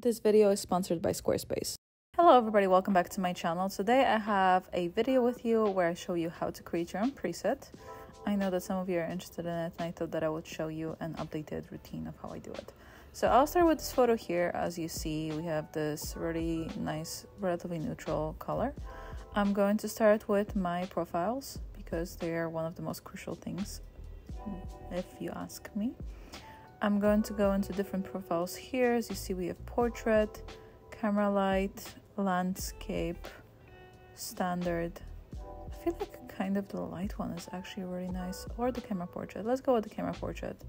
This video is sponsored by Squarespace. Hello everybody, welcome back to my channel. Today I have a video with you where I show you how to create your own preset. I know that some of you are interested in it and I thought that I would show you an updated routine of how I do it. So I'll start with this photo here. As you see, we have this really nice, relatively neutral color. I'm going to start with my profiles because they are one of the most crucial things, if you ask me. I'm going to go into different profiles here. As you see, we have portrait, camera light, landscape, standard. I feel like kind of the light one is actually really nice, or the camera portrait. Let's go with the camera portrait.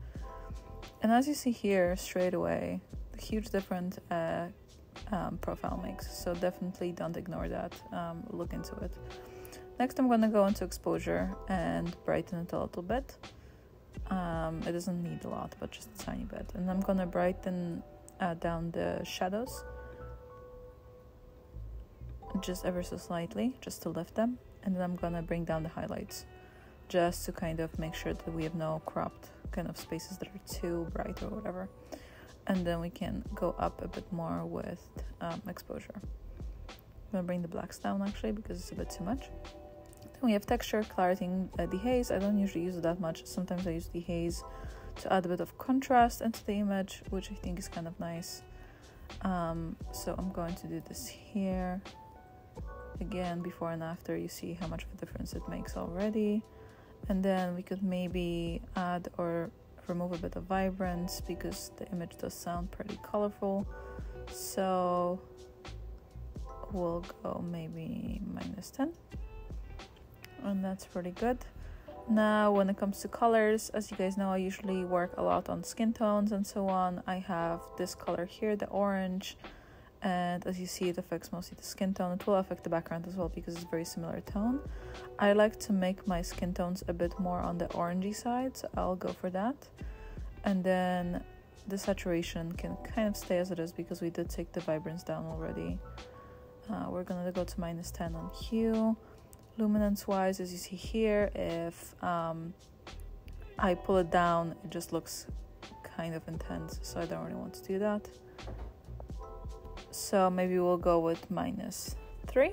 And as you see here, straight away, the huge difference profile makes. So definitely don't ignore that. Look into it. Next, I'm going to go into exposure and brighten it a little bit. It doesn't need a lot, but just a tiny bit. And I'm gonna brighten down the shadows just ever so slightly, just to lift them. And then I'm gonna bring down the highlights just to kind of make sure that we have no cropped kind of spaces that are too bright or whatever. And then we can go up a bit more with exposure. I'm gonna bring the blacks down actually because it's a bit too much. We have texture, clarity, and dehaze. I don't usually use it that much. Sometimes I use dehaze to add a bit of contrast into the image, which I think is kind of nice. So I'm going to do this here. Again, before and after, you see how much of a difference it makes already. And then we could maybe add or remove a bit of vibrance because the image does sound pretty colorful. So we'll go maybe -10. And that's pretty good. Now when it comes to colors, as you guys know, I usually work a lot on skin tones and so on. I have this color here, the orange, and as you see, it affects mostly the skin tone. It will affect the background as well because it's a very similar tone. I like to make my skin tones a bit more on the orangey side, so I'll go for that. And then the saturation can kind of stay as it is because we did take the vibrance down already. We're gonna go to -10 on hue. Luminance wise, as you see here, if I pull it down, it just looks kind of intense, so I don't really want to do that. So maybe we'll go with -3,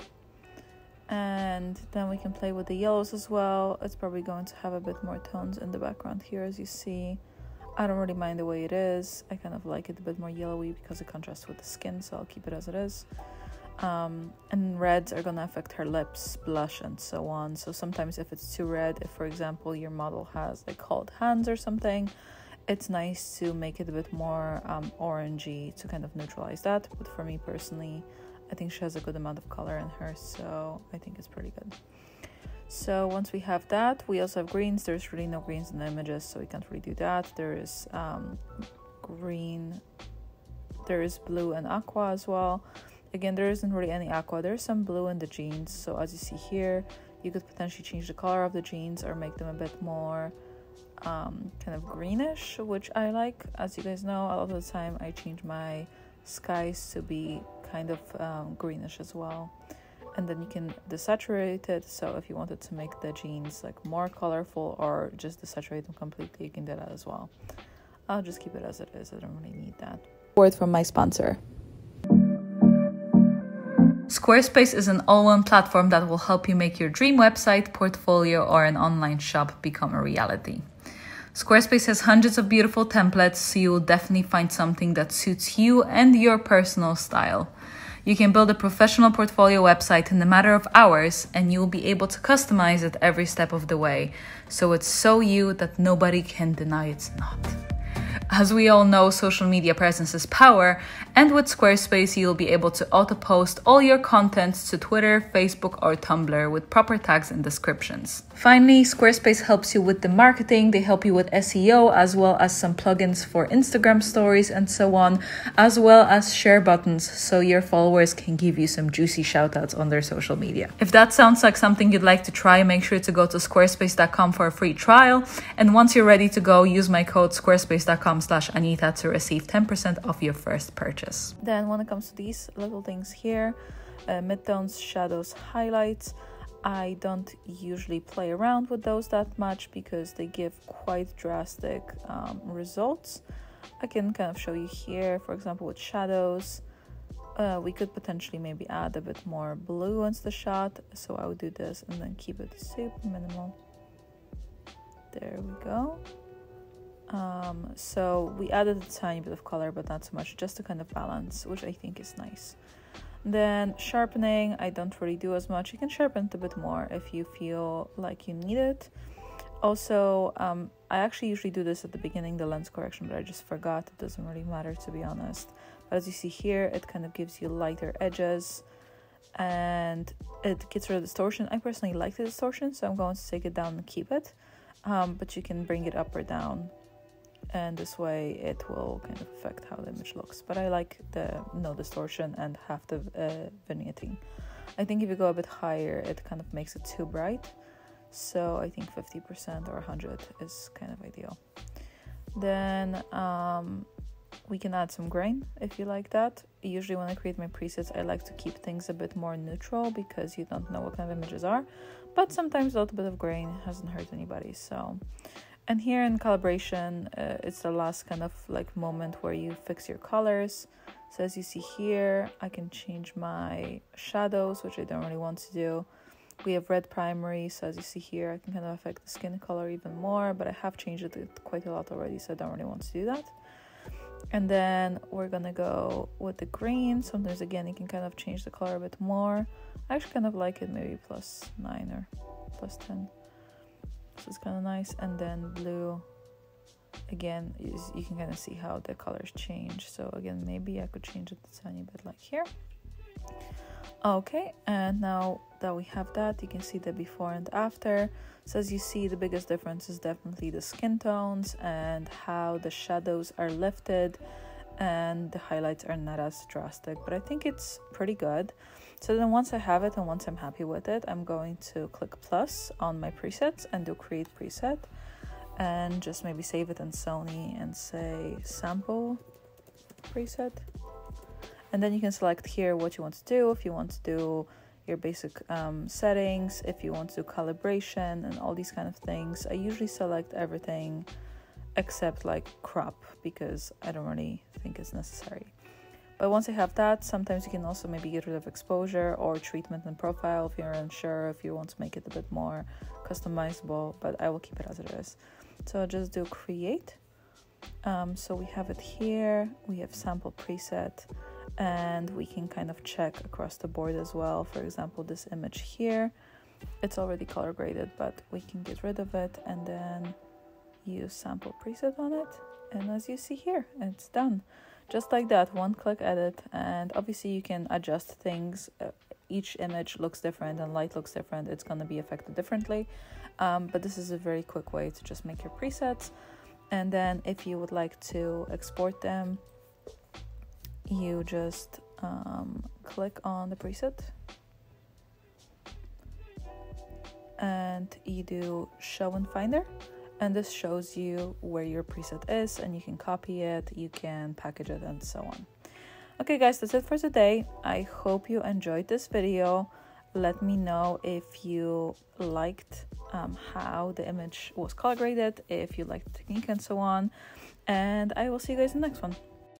and then we can play with the yellows as well. It's probably going to have a bit more tones in the background here, as you see. I don't really mind the way it is. I kind of like it a bit more yellowy because it contrasts with the skin, so I'll keep it as it is. And reds are gonna affect her lips, blush, and so on. So sometimes if it's too red, if for example your model has like cold hands or something, it's nice to make it a bit more orangey to kind of neutralize that. But for me personally, I think she has a good amount of color in her, so I think it's pretty good. So once we have that, we also have greens. There's really no greens in the images, so we can't really do that. There is green, there is blue and aqua as well. Again, there isn't really any aqua. There's some blue in the jeans. So as you see here, you could potentially change the color of the jeans or make them a bit more kind of greenish, which I like. As you guys know, a lot of the time I change my skies to be kind of greenish as well. And then you can desaturate it. So if you wanted to make the jeans like more colorful or just desaturate them completely, you can do that as well. I'll just keep it as it is. I don't really need that. Word from my sponsor. Squarespace is an all-in platform that will help you make your dream website, portfolio, or an online shop become a reality. Squarespace has hundreds of beautiful templates, so you will definitely find something that suits you and your personal style. You can build a professional portfolio website in a matter of hours, and you will be able to customize it every step of the way, so it's so you that nobody can deny it's not. As we all know, social media presence is power, and with Squarespace, you'll be able to auto-post all your content to Twitter, Facebook, or Tumblr with proper tags and descriptions. Finally, Squarespace helps you with the marketing. They help you with SEO, as well as some plugins for Instagram stories and so on, as well as share buttons, so your followers can give you some juicy shoutouts on their social media. If that sounds like something you'd like to try, make sure to go to squarespace.com for a free trial. And once you're ready to go, use my code squarespace.com/Anita to receive 10% off your first purchase. Then when it comes to these little things here, midtones, shadows, highlights, I don't usually play around with those that much because they give quite drastic results. I can kind of show you here, for example, with shadows. we could potentially maybe add a bit more blue once the shot. So I would do this and then keep it super minimal. There we go. So we added a tiny bit of color, but not so much, just to kind of balance, which I think is nice. Then sharpening, I don't really do as much. You can sharpen it a bit more if you feel like you need it. Also, I actually usually do this at the beginning, the lens correction, but I just forgot. It doesn't really matter, to be honest. But as you see here, it kind of gives you lighter edges and it gets rid of distortion. I personally like the distortion, so I'm going to take it down and keep it. But you can bring it up or down, and this way it will kind of affect how the image looks. But I like the no distortion and half the vignetting. I think if you go a bit higher, it kind of makes it too bright. So I think 50% or 100 is kind of ideal. Then we can add some grain if you like that. Usually when I create my presets, I like to keep things a bit more neutral because you don't know what kind of images are. But sometimes a little bit of grain hasn't hurt anybody. So, and here in calibration, it's the last kind of like moment where you fix your colors. So as you see here, I can change my shadows, which I don't really want to do. We have red primary, so as you see here, I can kind of affect the skin color even more, but I have changed it quite a lot already, so I don't really want to do that. And then we're gonna go with the green. Sometimes again, you can kind of change the color a bit more. I actually kind of like it maybe +9 or +10. This is kind of nice. And then blue, again, you can kind of see how the colors change. So again, maybe I could change it a tiny bit like here. Okay, and now that we have that, you can see the before and after. So as you see, the biggest difference is definitely the skin tones and how the shadows are lifted and the highlights are not as drastic, but I think it's pretty good. So then once I have it and once I'm happy with it, I'm going to click plus on my presets and do create preset and just maybe save it in Sony and say sample preset. And then you can select here what you want to do. If you want to do your basic settings, if you want to do calibration and all these kind of things. I usually select everything except like crop because I don't really think it's necessary. But once I have that, sometimes you can also maybe get rid of exposure or treatment and profile if you're unsure, if you want to make it a bit more customizable, but I will keep it as it is. So I'll just do create. So we have it here, we have sample preset, and we can kind of check across the board as well. For example, this image here, it's already color graded, but we can get rid of it and then use sample preset on it. And as you see here, it's done. Just like that, one click edit, and obviously you can adjust things. Each image looks different and light looks different. It's going to be affected differently. But this is a very quick way to just make your presets. And then if you would like to export them, you just click on the preset and you do show in Finder, and this shows you where your preset is and you can copy it, you can package it, and so on. Okay guys, that's it for today. I hope you enjoyed this video. Let me know if you liked how the image was color graded, if you liked the technique and so on, and I will see you guys in the next one.